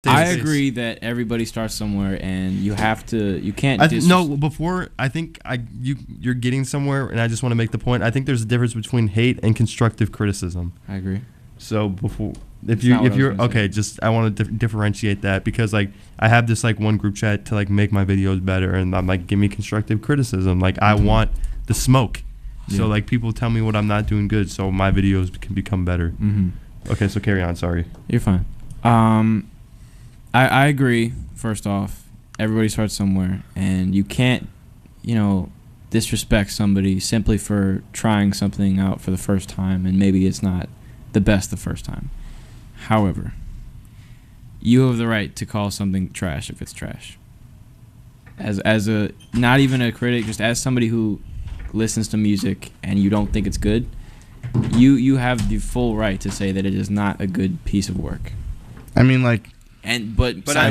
I agree that everybody starts somewhere, and you can't. Before I think you're getting somewhere, and I just want to make the point. I think there's a difference between hate and constructive criticism. I agree. So if you're okay, just I want to differentiate that, because like I have this like one group chat to like make my videos better, and I'm like, give me constructive criticism. Like I want the smoke. So like people tell me what I'm not doing good, so my videos can become better. Mm-hmm. Okay, so carry on. Sorry. You're fine. I agree. First off, everybody starts somewhere, and you can't, disrespect somebody simply for trying something out for the first time, and maybe it's not the best the first time. However, you have the right to call something trash if it's trash. As a not even a critic, just as somebody who listens to music and you don't think it's good, you have the full right to say that it is not a good piece of work. I mean, like, but I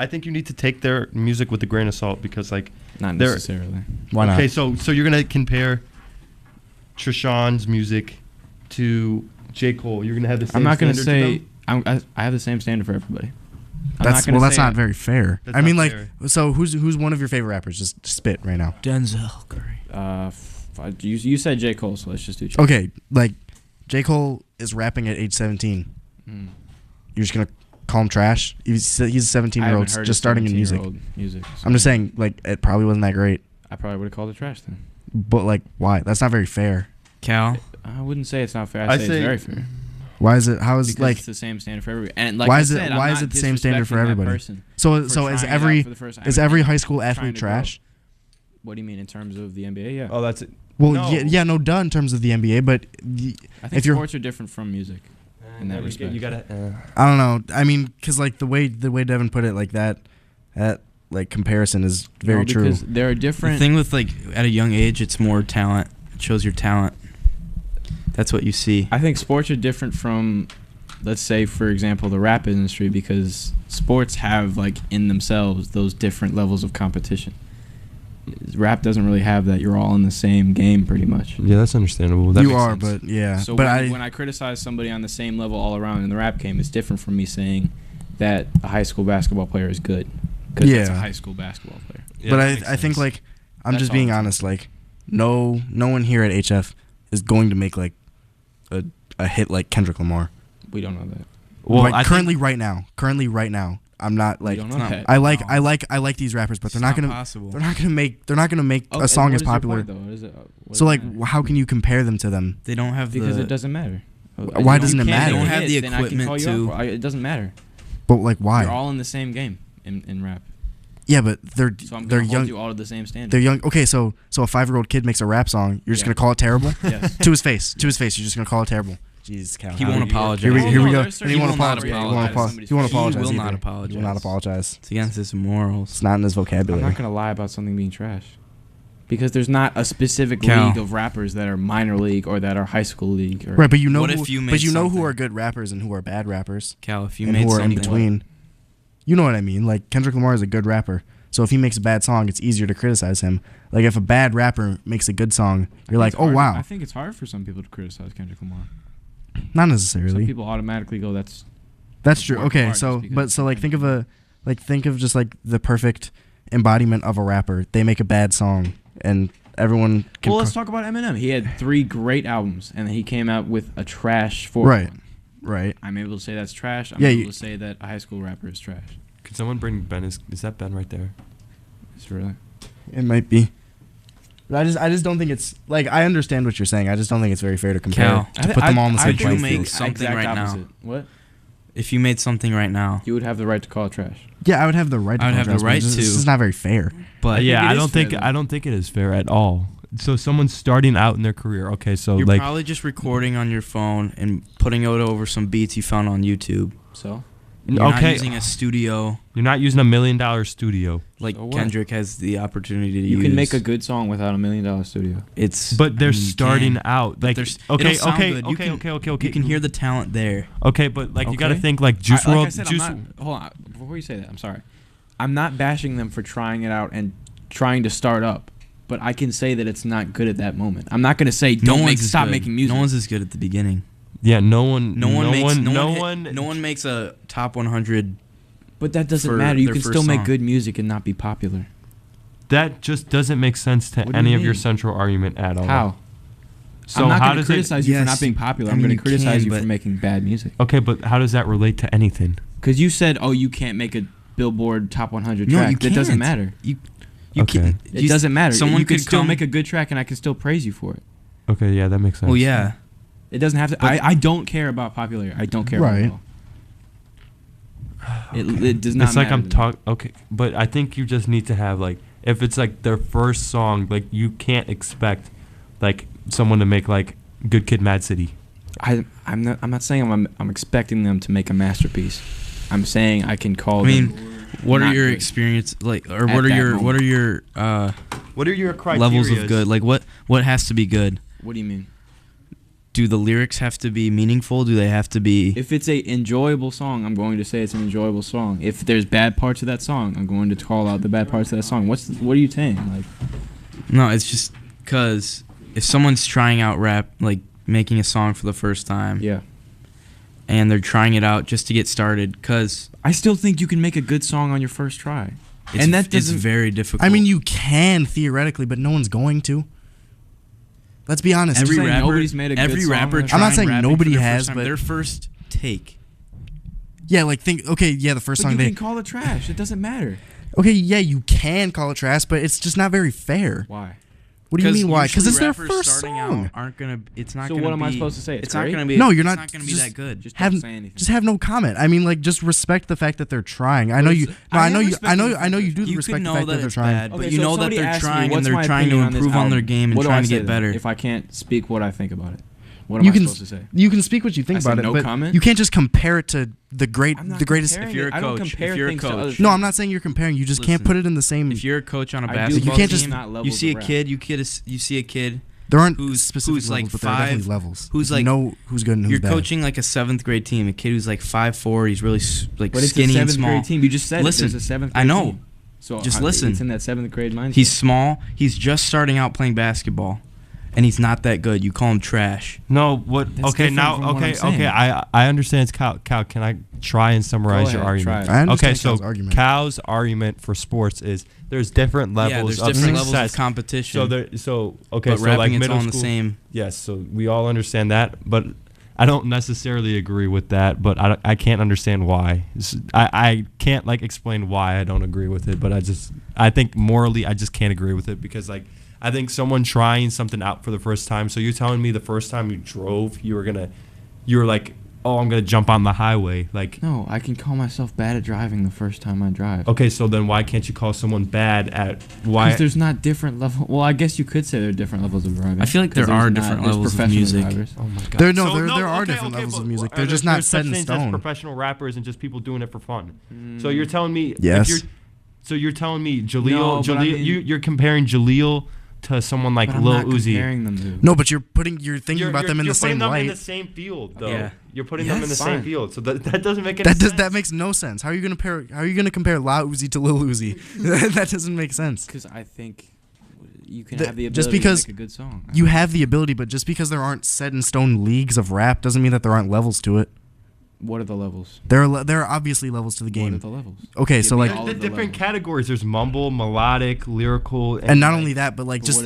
think you need to take their music with a grain of salt, because like not necessarily. Why not? Okay, so you're gonna compare Trishan's music to J. Cole. You're gonna have the same. I'm not gonna say I have the same standard for everybody. That's not very fair. I mean, like, so who's one of your favorite rappers? Just spit right now. Denzel Curry. You said J. Cole, so let's just do J. Cole. Okay, like J. Cole is rapping at age 17. You're just gonna call him trash? He's a 17-year-old just starting in music. So I'm just saying, like, it probably wasn't that great. I probably would have called it trash then. But like, why? That's not very fair. Cal? I wouldn't say it's not fair. I'd say it's very fair. Why is it? How is because like? It's the same standard for everybody. And like why is it the same standard for everybody? So is every high school athlete trash? What do you mean in terms of the NBA? Yeah. Oh, that's it. Well, no, duh, in terms of the NBA, but I think sports are different from music in that respect. You gotta. I don't know. I mean, because like the way Devin put it, like that like comparison is very true. Because there are different. The thing with like at a young age, it's more talent. It shows your talent. That's what you see. I think sports are different from, let's say, for example, the rap industry, because sports have like in themselves those different levels of competition. Rap doesn't really have that. You're all in the same game pretty much. Yeah, that's understandable. That you are, sense. But yeah. So but when I criticize somebody on the same level all around in the rap game, it's different from me saying that a high school basketball player is good, because it's a high school basketball player. Yeah, but I think like I'm just being honest. Like no one here at HF is going to make like a hit like Kendrick Lamar. We don't know that. Well, like, currently right now, I'm not like. I like these rappers, but they're not gonna make a song as popular. So like, how can you compare them to them? They don't have because it doesn't matter. Why doesn't it matter? They don't have the equipment to. It doesn't matter. But like, why? You're all in the same game in rap. Yeah, but they're young. Hold you all to the same standard. They're young. Okay, so a 5-year-old kid makes a rap song. You're just gonna call it terrible? Yes. To his face. You're just gonna call it terrible. Jesus, Cal. He won't apologize. Here we go. He won't apologize. He won't apologize. He will not apologize. He will not apologize. It's against his morals. It's not in his vocabulary. I'm not gonna lie about something being trash, because there's not a specific league of rappers that are minor league or that are high school league. Right, but you know who are good rappers and who are bad rappers. Cal, if you made something in between. You know what I mean? Like Kendrick Lamar is a good rapper. So if he makes a bad song, it's easier to criticize him. Like if a bad rapper makes a good song, you're like, oh wow. I think it's hard for some people to criticize Kendrick Lamar. Not necessarily. Some people automatically go, that's true. Okay, so think of just like the perfect embodiment of a rapper. They make a bad song and everyone can. Well, let's talk about Eminem. He had 3 great albums and then he came out with a trash 4th one. Right. I'm able to say that's trash. I'm able to say that a high school rapper is trash. Could someone bring Ben? Is that Ben right there? It's really. It might be. But I just don't think it's like I understand what you're saying. I just don't think it's very fair to compare to put them all in the same place. Make something right now. What? If you made something right now, you would have the right to call it trash. Yeah, I would have the right. I would have the right to. This is not very fair. But I don't think it is fair at all. So someone's starting out in their career. Okay, so you're probably just recording on your phone and putting it over some beats you found on YouTube. So. You're not using a studio. You're not using $1 million studio. Like Kendrick has the opportunity to use. You can make a good song without $1 million studio. But they're starting out. Like okay. You can hear the talent there. Okay, but like you got to think like Juice WRLD. Like I said, hold on. Before you say that, I'm sorry. I'm not bashing them for trying it out and trying to start up. But I can say that it's not good at that moment. I'm not going to say stop making music. No one's as good at the beginning. Yeah, no one makes a top 100. But that doesn't matter. You can still make good music and not be popular. That just doesn't make sense to any of your central argument at all. How? So I'm not going to criticize you for not being popular. I'm going to criticize you for making bad music. Okay, but how does that relate to anything? Because you said, "Oh, you can't make a Billboard Top 100 track." You can't. That doesn't matter. You can't. It doesn't matter. Someone could still make a good track, and I can still praise you for it. Okay, yeah, that makes sense. Well, yeah. It doesn't have to. I don't care about popularity. I don't care about it at all. It does not. It's like I'm talking. Okay, but I think you just need to have like, if it's like their first song, like you can't expect like someone to make like Good Kid, Mad City. I'm not saying I'm expecting them to make a masterpiece. I'm saying I can call them. What are your experience like, or what are your criteria levels of good? Like what has to be good? What do you mean? Do the lyrics have to be meaningful? Do they have to be? If it's a enjoyable song, I'm going to say it's an enjoyable song. If there's bad parts of that song, I'm going to call out the bad parts of that song. What are you saying? Like, no, it's just because if someone's trying out rap, like making a song for the first time, yeah, and they're trying it out just to get started, because I still think you can make a good song on your first try, and it's very difficult. I mean, you can theoretically, but no one's going to. Let's be honest. Nobody's made a good song. I'm not saying nobody has, but their first take. Yeah, like the first song you can call it trash. It doesn't matter. Okay, yeah, you can call it trash, but it's just not very fair. Why? What do you mean why? Because it's their first song. It's not so gonna what am I supposed to say? It's not gonna be. No, you're not. It's not gonna be that good. Just don't say anything. Just have no comment. I mean, like, just respect the fact that they're trying. I know you. No, I know you. I know you do respect the fact that they're trying. But you know that they're trying and they're trying to improve on their game and trying to get better. If I can't speak what I think about it, what am I supposed to say? You can speak what you think about it, but you can't just compare it to the greatest. If you're a coach, no, I'm not saying you're comparing. You just can't put it in the same. If you're a coach on a basketball team, you see a kid. There aren't specific levels, but there are definitely levels. Who's like who's good and who's bad. You're coaching like a 7th grade team. A kid who's like 5'4". He's really like but skinny and small. Grade team. You just said listen. There's a 7th grade I know. Team. So just listen. It's in that 7th grade mindset. He's small. He's just starting out playing basketball, and he's not that good. You call him trash. No, what? That's okay, now, okay. I understand. It's Cal, can I try and summarize your argument? Okay, so Cal's argument for sports is there's different levels of success. Levels of competition. But so like rapping, it's middle all school, the same. Yes, so we all understand that, but I don't necessarily agree with that. But I can't understand why. I can't like explain why I don't agree with it. But I think morally I just can't agree with it because like I think someone trying something out for the first time. So you're telling me the first time you drove, you were like, oh, I'm gonna jump on the highway. Like, no, I can call myself bad at driving the first time I drive. Okay, so then why can't you call someone bad at why? Because there's not different levels. Well, I guess you could say there are different levels of driving. I feel like there are different levels of music. Drivers. Oh my god. There are different levels of music. They're just not set in stone. Professional rappers and just people doing it for fun. So you're telling me? Yes. So you're telling me Jaleel? You're comparing Jaleel to someone like Lil Uzi. No, but you're thinking about them in the same light. You're putting them in the same field, though. Yeah. You're putting them in the same field, so that doesn't make any sense. That makes no sense. How are you gonna compare Lil Uzi to Lil Uzi? That doesn't make sense. Because I think you can have the ability to make a good song. You have the ability, but just because there aren't set in stone leagues of rap doesn't mean that there aren't levels to it. What are the levels? There are obviously levels to the game. What are the levels? Okay, so like the different categories. There's mumble, melodic, lyrical, and not only that, but like just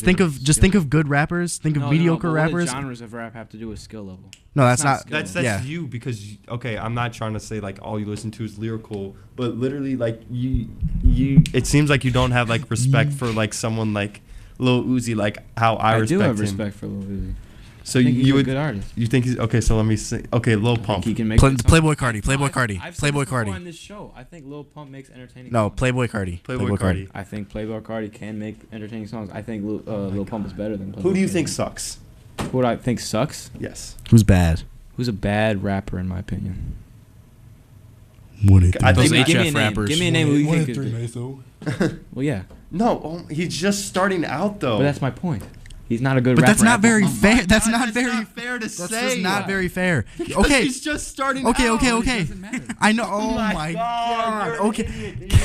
think of good rappers. Think of mediocre rappers. What genres of rap have to do with skill level? No, that's not. That's you because I'm not trying to say like all you listen to is lyrical, but literally like you. It seems like you don't have like respect for like someone like Lil Uzi, like how I respect him. I do have respect for Lil Uzi. So you would a good artist. You think he's okay? So let me say. Okay, Lil Pump. He can make Playboy Cardi. Playboy Cardi. I've Playboy said Cardi. on this show, I think Lil Pump makes entertaining. No, songs. Playboy Cardi. Playboy Cardi. I think Playboy Cardi can make entertaining songs. I think Lil Pump is better than. Playboy Who do you Cardi. think sucks? Who do I think sucks? Yes. Who's bad? Who's a bad rapper in my opinion? I think give me a name. Rappers. Give me a name. Who you think is good? Well, yeah. No, he's just starting out though. But that's my point. He's not a good rapper. But that's not very fair. That's not fair to say. That's just not very fair. Okay. He's just starting out. Okay. I know. Oh my god. Okay.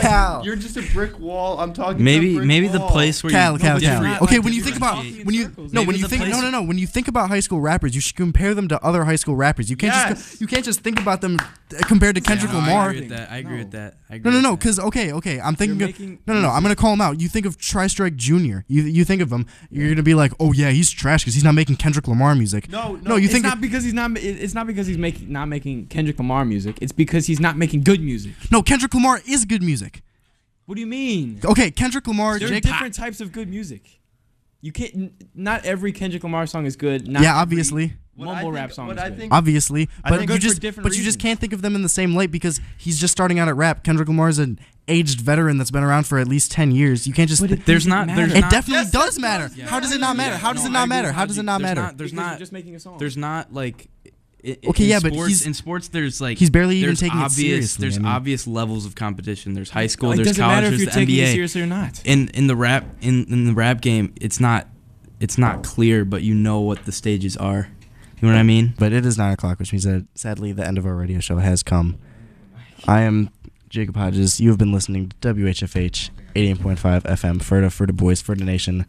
Cal. You're just a brick wall. I'm talking. Maybe the place where Cal. Okay, when you think about when you think about high school rappers, you should compare them to other high school rappers. You can't just think about them compared to Kendrick Lamar. I agree with that. No. Because okay. I'm thinking no. I'm gonna call him out. You think of Tri-Strike Jr. You think of him. You're gonna be like, oh yeah, he's trash because he's not making Kendrick Lamar music. No. You think it's not because he's not. It's not because he's not making Kendrick Lamar music. It's because he's not making good music. No, Kendrick Lamar is good music. What do you mean? Okay, Kendrick Lamar. There are different types of good music. You can't. Not every Kendrick Lamar song is good. Obviously. Mumble rap song is good. Obviously, but you just can't think of them in the same light because he's just starting out at rap. Kendrick Lamar's an aged veteran that's been around for at least 10 years. You can't just. It definitely does matter. How does it not matter? How does it not matter? How does it not matter? There's not just making a song. There's not like. But in sports there's like he's barely even taking it seriously. There's obvious levels of competition. There's high school. There's doesn't college. Matter there's if you're the taking NBA. it seriously or not. In the rap game, it's not clear, but you know what the stages are. You know what I mean? But it is 9 o'clock, which means that sadly the end of our radio show has come. I am Jacob Hodges. You have been listening to WHFH 88.5 FM, Ferda, Ferda Boys, Ferda Nation.